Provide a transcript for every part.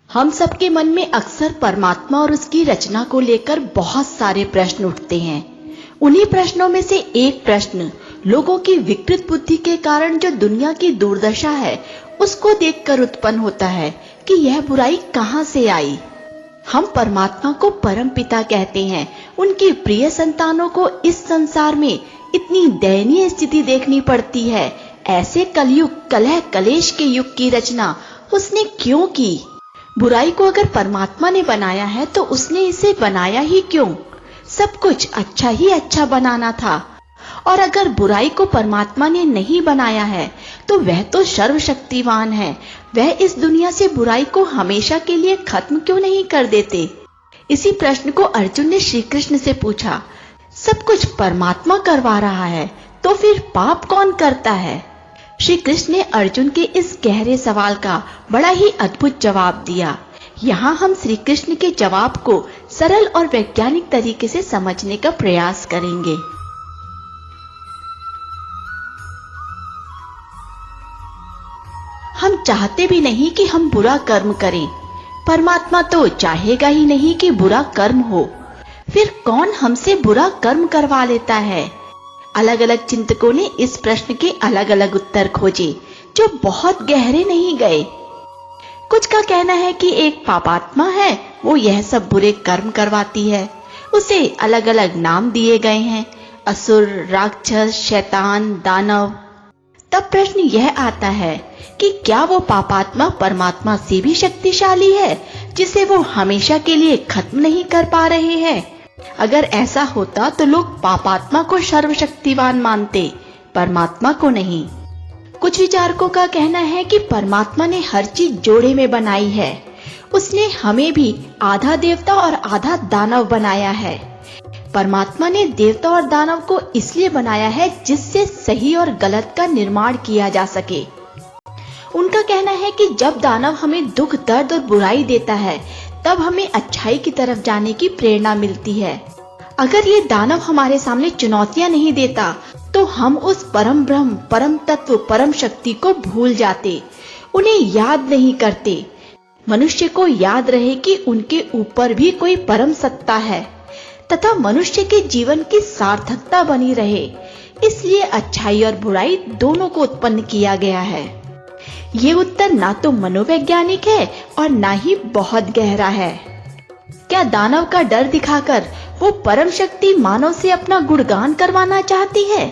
हम सबके मन में अक्सर परमात्मा और उसकी रचना को लेकर बहुत सारे प्रश्न उठते हैं। उन्हीं प्रश्नों में से एक प्रश्न लोगों की विकृत बुद्धि के कारण जो दुनिया की दुर्दशा है उसको देखकर उत्पन्न होता है कि यह बुराई कहां से आई। हम परमात्मा को परम पिता कहते हैं। उनकी प्रिय संतानों को इस संसार में इतनी दयनीय स्थिति देखनी पड़ती है। ऐसे कलयुग कलह कलेश के युग की रचना उसने क्यों की? बुराई को अगर परमात्मा ने बनाया है तो उसने इसे बनाया ही क्यों? सब कुछ अच्छा ही अच्छा बनाना था। और अगर बुराई को परमात्मा ने नहीं बनाया है तो वह तो सर्वशक्तिवान है। वह इस दुनिया से बुराई को हमेशा के लिए खत्म क्यों नहीं कर देते? इसी प्रश्न को अर्जुन ने श्री कृष्ण से पूछा। सब कुछ परमात्मा करवा रहा है तो फिर पाप कौन करता है? श्री कृष्ण ने अर्जुन के इस गहरे सवाल का बड़ा ही अद्भुत जवाब दिया। यहाँ हम श्री कृष्ण के जवाब को सरल और वैज्ञानिक तरीके से समझने का प्रयास करेंगे। हम चाहते भी नहीं कि हम बुरा कर्म करें। परमात्मा तो चाहेगा ही नहीं कि बुरा कर्म हो। फिर कौन हमसे बुरा कर्म करवा लेता है? अलग अलग चिंतकों ने इस प्रश्न के अलग अलग उत्तर खोजे जो बहुत गहरे नहीं गए। कुछ का कहना है कि एक पापात्मा है, वो यह सब बुरे कर्म करवाती है। उसे अलग अलग नाम दिए गए हैं, असुर, राक्षस, शैतान, दानव। तब प्रश्न यह आता है कि क्या वो पापात्मा परमात्मा से भी शक्तिशाली है जिसे वो हमेशा के लिए खत्म नहीं कर पा रहे हैं? अगर ऐसा होता तो लोग पापात्मा को सर्वशक्तिवान मानते, परमात्मा को नहीं। कुछ विचारकों का कहना है कि परमात्मा ने हर चीज जोड़े में बनाई है। उसने हमें भी आधा देवता और आधा दानव बनाया है। परमात्मा ने देवता और दानव को इसलिए बनाया है जिससे सही और गलत का निर्माण किया जा सके। उनका कहना है कि जब दानव हमें दुख, दर्द और बुराई देता है तब हमें अच्छाई की तरफ जाने की प्रेरणा मिलती है। अगर ये दानव हमारे सामने चुनौतियां नहीं देता तो हम उस परम ब्रह्म, परम तत्व, परम शक्ति को भूल जाते, उन्हें याद नहीं करते। मनुष्य को याद रहे कि उनके ऊपर भी कोई परम सत्ता है तथा मनुष्य के जीवन की सार्थकता बनी रहे, इसलिए अच्छाई और बुराई दोनों को उत्पन्न किया गया है। ये उत्तर ना तो मनोवैज्ञानिक है और ना ही बहुत गहरा है। क्या दानव का डर दिखाकर वो परम शक्ति मानव से अपना गुणगान करवाना चाहती है?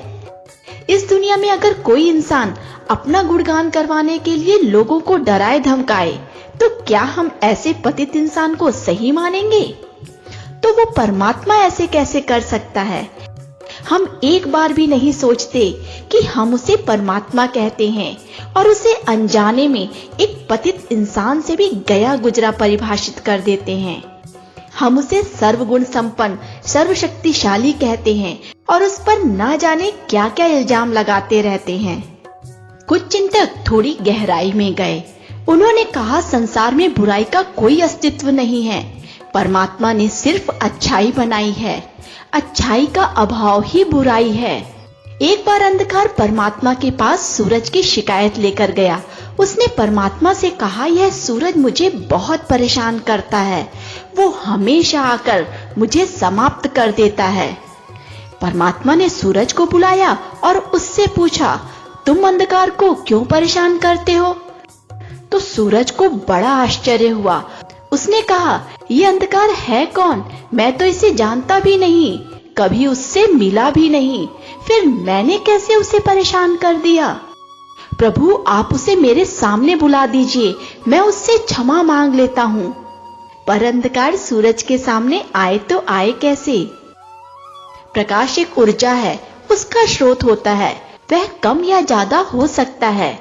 इस दुनिया में अगर कोई इंसान अपना गुणगान करवाने के लिए लोगों को डराए धमकाए तो क्या हम ऐसे पतित इंसान को सही मानेंगे? तो वो परमात्मा ऐसे कैसे कर सकता है? हम एक बार भी नहीं सोचते कि हम उसे परमात्मा कहते हैं और उसे अनजाने में एक पतित इंसान से भी गया गुजरा परिभाषित कर देते हैं। हम उसे सर्वगुण संपन्न, सर्वशक्तिशाली कहते हैं और उस पर ना जाने क्या क्या इल्जाम लगाते रहते हैं। कुछ चिंतक थोड़ी गहराई में गए। उन्होंने कहा संसार में बुराई का कोई अस्तित्व नहीं है। परमात्मा ने सिर्फ अच्छाई बनाई है। अच्छाई का अभाव ही बुराई है। एक बार अंधकार परमात्मा के पास सूरज की शिकायत लेकर गया। उसने परमात्मा से कहा, यह सूरज मुझे बहुत परेशान करता है, वो हमेशा आकर मुझे समाप्त कर देता है। परमात्मा ने सूरज को बुलाया और उससे पूछा, तुम अंधकार को क्यों परेशान करते हो? तो सूरज को बड़ा आश्चर्य हुआ। उसने कहा, यह अंधकार है कौन? मैं तो इसे जानता भी नहीं, कभी उससे मिला भी नहीं, फिर मैंने कैसे उसे परेशान कर दिया? प्रभु, आप उसे मेरे सामने बुला दीजिए, मैं उससे क्षमा मांग लेता हूँ। पर अंधकार सूरज के सामने आए तो आए कैसे? प्रकाश एक ऊर्जा है, उसका स्रोत होता है, वह कम या ज्यादा हो सकता है।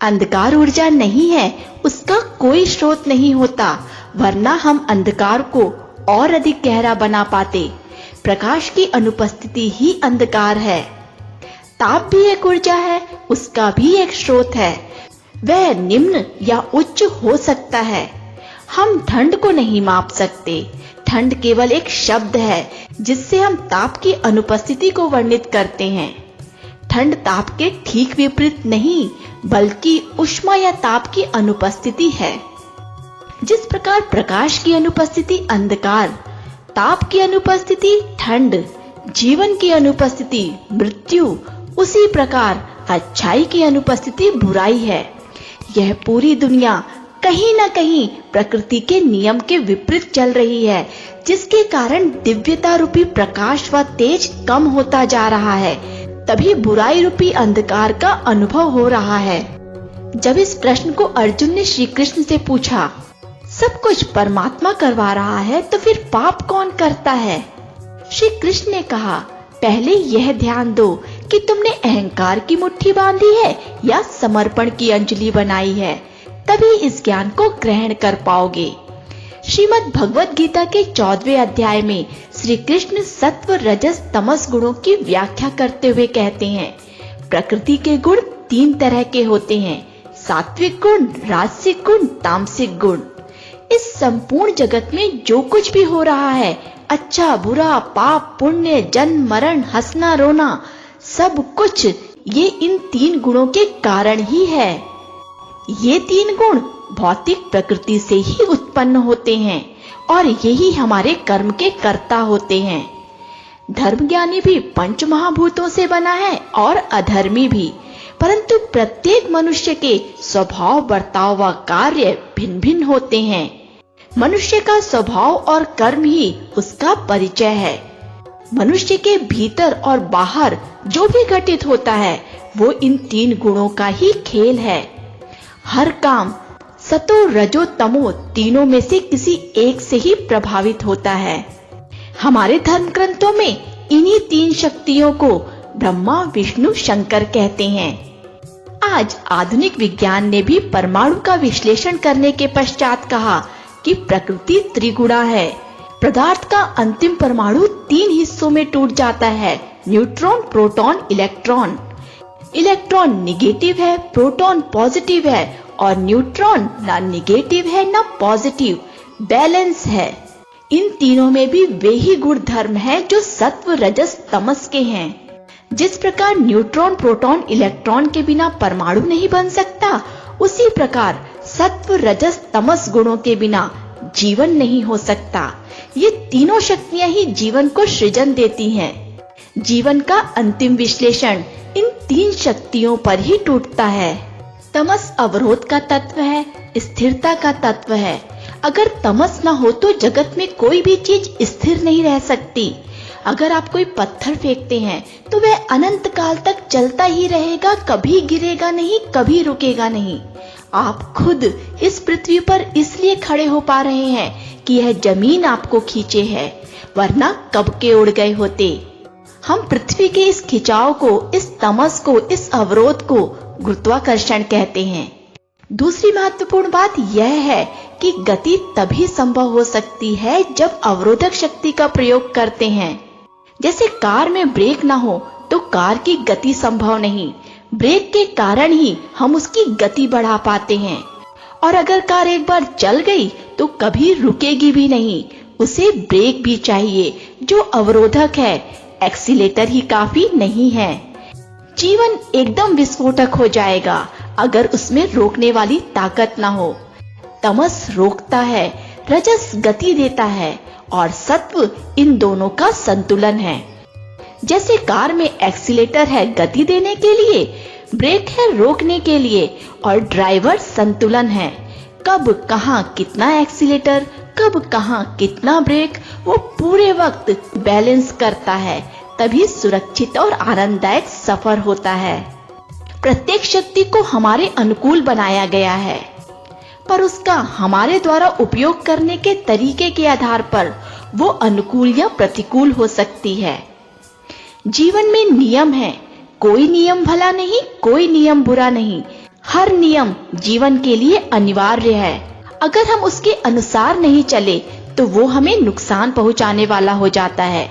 अंधकार ऊर्जा नहीं है, उसका कोई स्रोत नहीं होता, वरना हम अंधकार को और अधिक गहरा बना पाते। प्रकाश की अनुपस्थिति ही अंधकार है। ताप भी एक ऊर्जा है, उसका भी एक स्रोत है, वह निम्न या उच्च हो सकता है। हम ठंड को नहीं माप सकते। ठंड केवल एक शब्द है जिससे हम ताप की अनुपस्थिति को वर्णित करते हैं। ठंड ताप के ठीक विपरीत नहीं, बल्कि उष्मा या ताप की अनुपस्थिति है। जिस प्रकार प्रकाश की अनुपस्थिति अंधकार, ताप की अनुपस्थिति ठंड, जीवन की अनुपस्थिति मृत्यु, उसी प्रकार अच्छाई की अनुपस्थिति बुराई है। यह पूरी दुनिया कहीं न कहीं प्रकृति के नियम के विपरीत चल रही है, जिसके कारण दिव्यता रूपी प्रकाश व तेज कम होता जा रहा है। तभी बुराई रूपी अंधकार का अनुभव हो रहा है। जब इस प्रश्न को अर्जुन ने श्री कृष्ण से पूछा, सब कुछ परमात्मा करवा रहा है तो फिर पाप कौन करता है? श्री कृष्ण ने कहा, पहले यह ध्यान दो कि तुमने अहंकार की मुट्ठी बांधी है या समर्पण की अंजलि बनाई है, तभी इस ज्ञान को ग्रहण कर पाओगे। श्रीमद् भगवत गीता के 14वें अध्याय में श्री कृष्ण सत्व रजस तमस गुणों की व्याख्या करते हुए कहते हैं, प्रकृति के गुण 3 तरह के होते हैं, सात्विक गुण, राजसिक गुण, तामसिक गुण। इस संपूर्ण जगत में जो कुछ भी हो रहा है, अच्छा बुरा, पाप पुण्य, जन्म मरण, हंसना रोना, सब कुछ ये इन 3 गुणों के कारण ही है। ये 3 गुण भौतिक प्रकृति से ही उत्पन्न होते हैं और यही हमारे कर्म के कर्ता होते हैं। धर्मज्ञानी भी पंच महाभूतों से बना है और अधर्मी भी, परंतु प्रत्येक मनुष्य के स्वभाव, बर्ताव व कार्य भिन्न भिन्न होते हैं। मनुष्य का स्वभाव और कर्म ही उसका परिचय है। मनुष्य के भीतर और बाहर जो भी घटित होता है वो इन 3 गुणों का ही खेल है। हर काम सतो रजो तमो तीनों में से किसी एक से ही प्रभावित होता है। हमारे धर्म ग्रंथों में इन्हीं 3 शक्तियों को ब्रह्मा विष्णु शंकर कहते हैं। आज आधुनिक विज्ञान ने भी परमाणु का विश्लेषण करने के पश्चात कहा कि प्रकृति त्रिगुणा है। पदार्थ का अंतिम परमाणु 3 हिस्सों में टूट जाता है, neutron, proton, electron. Electron negative है, प्रोटॉन पॉजिटिव है और न्यूट्रॉन ना निगेटिव है ना पॉजिटिव, बैलेंस है। इन तीनों में भी वे ही गुण धर्म है जो सत्व रजस तमस के हैं। जिस प्रकार न्यूट्रॉन, प्रोटॉन, इलेक्ट्रॉन के बिना परमाणु नहीं बन सकता, उसी प्रकार सत्व रजस तमस गुणों के बिना जीवन नहीं हो सकता। ये तीनों शक्तियां ही जीवन को सृजन देती हैं। जीवन का अंतिम विश्लेषण इन 3 शक्तियों पर ही टूटता है। तमस अवरोध का तत्व है, स्थिरता का तत्व है। अगर तमस न हो तो जगत में कोई भी चीज स्थिर नहीं रह सकती। अगर आप कोई पत्थर फेंकते हैं तो वह अनंत काल तक चलता ही रहेगा, कभी गिरेगा नहीं, कभी रुकेगा नहीं। आप खुद इस पृथ्वी पर इसलिए खड़े हो पा रहे हैं कि यह जमीन आपको खींचे है, वरना कब के उड़ गए होते। हम पृथ्वी के इस खिंचाव को, इस तमस को, इस अवरोध को गुरुत्वाकर्षण कहते हैं। दूसरी महत्वपूर्ण बात यह है कि गति तभी संभव हो सकती है जब अवरोधक शक्ति का प्रयोग करते हैं। जैसे कार में ब्रेक ना हो तो कार की गति संभव नहीं। ब्रेक के कारण ही हम उसकी गति बढ़ा पाते हैं। और अगर कार एक बार चल गई तो कभी रुकेगी भी नहीं, उसे ब्रेक भी चाहिए। जो अवरोधक है, एक्सीलेटर ही काफी नहीं है। जीवन एकदम विस्फोटक हो जाएगा अगर उसमें रोकने वाली ताकत ना हो। तमस रोकता है, रजस गति देता है और सत्व इन दोनों का संतुलन है। जैसे कार में एक्सीलेटर है गति देने के लिए, ब्रेक है रोकने के लिए और ड्राइवर संतुलन है। कब कहां कितना एक्सीलेटर, कब कहां कितना ब्रेक, वो पूरे वक्त बैलेंस करता है, तभी सुरक्षित और आनंददायक सफर होता है। प्रत्येक शक्ति को हमारे अनुकूल बनाया गया है, पर उसका हमारे द्वारा उपयोग करने के तरीके के आधार पर वो अनुकूल या प्रतिकूल हो सकती है। जीवन में नियम है, कोई नियम भला नहीं, कोई नियम बुरा नहीं। हर नियम जीवन के लिए अनिवार्य है। अगर हम उसके अनुसार नहीं चले तो वो हमें नुकसान पहुंचाने वाला हो जाता है,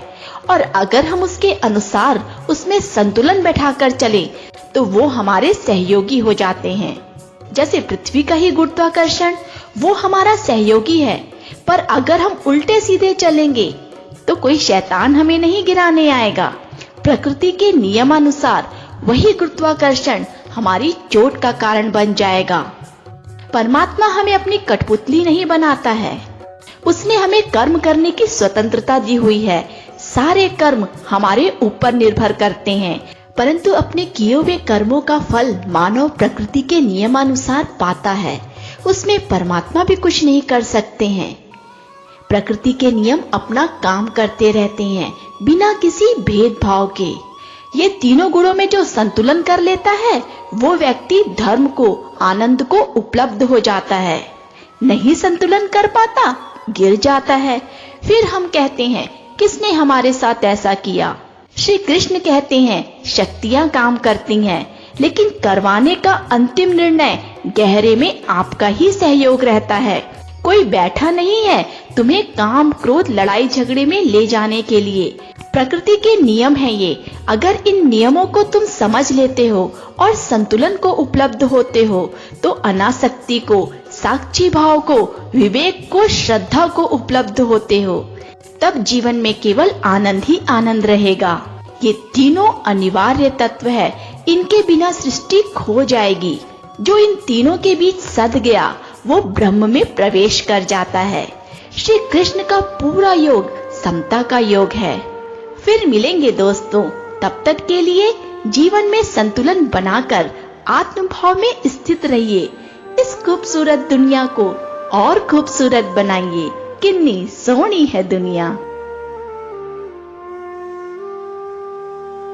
और अगर हम उसके अनुसार उसमें संतुलन बैठाकर चले तो वो हमारे सहयोगी हो जाते हैं। जैसे पृथ्वी का ही गुरुत्वाकर्षण, वो हमारा सहयोगी है, पर अगर हम उल्टे सीधे चलेंगे तो कोई शैतान हमें नहीं गिराने आएगा। प्रकृति के नियमानुसार वही गुरुत्वाकर्षण हमारी चोट का कारण बन जाएगा। परमात्मा हमें अपनी कठपुतली नहीं बनाता है। उसने हमें कर्म करने की स्वतंत्रता दी हुई है। सारे कर्म हमारे ऊपर निर्भर करते हैं, परंतु अपने किए हुए कर्मों का फल मानव प्रकृति के नियमानुसार पाता है। उसमें परमात्मा भी कुछ नहीं कर सकते हैं। प्रकृति के नियम अपना काम करते रहते हैं बिना किसी भेदभाव के। ये तीनों गुणों में जो संतुलन कर लेता है वो व्यक्ति धर्म को, आनंद को उपलब्ध हो जाता है। नहीं संतुलन कर पाता, गिर जाता है। फिर हम कहते हैं किसने हमारे साथ ऐसा किया। श्री कृष्ण कहते हैं शक्तियां काम करती हैं, लेकिन करवाने का अंतिम निर्णय गहरे में आपका ही सहयोग रहता है। कोई बैठा नहीं है तुम्हें काम, क्रोध, लड़ाई झगड़े में ले जाने के लिए। प्रकृति के नियम है ये। अगर इन नियमों को तुम समझ लेते हो और संतुलन को उपलब्ध होते हो तो अनासक्ति को, साक्षी भाव को, विवेक को, श्रद्धा को उपलब्ध होते हो। तब जीवन में केवल आनंद ही आनंद रहेगा। ये तीनों अनिवार्य तत्व है, इनके बिना सृष्टि खो जाएगी। जो इन तीनों के बीच सध गया वो ब्रह्म में प्रवेश कर जाता है। श्री कृष्ण का पूरा योग समता का योग है। फिर मिलेंगे दोस्तों, तब तक के लिए जीवन में संतुलन बनाकर आत्मभाव में स्थित रहिए। इस खूबसूरत दुनिया को और खूबसूरत बनाइए। कितनी सोहनी है दुनिया।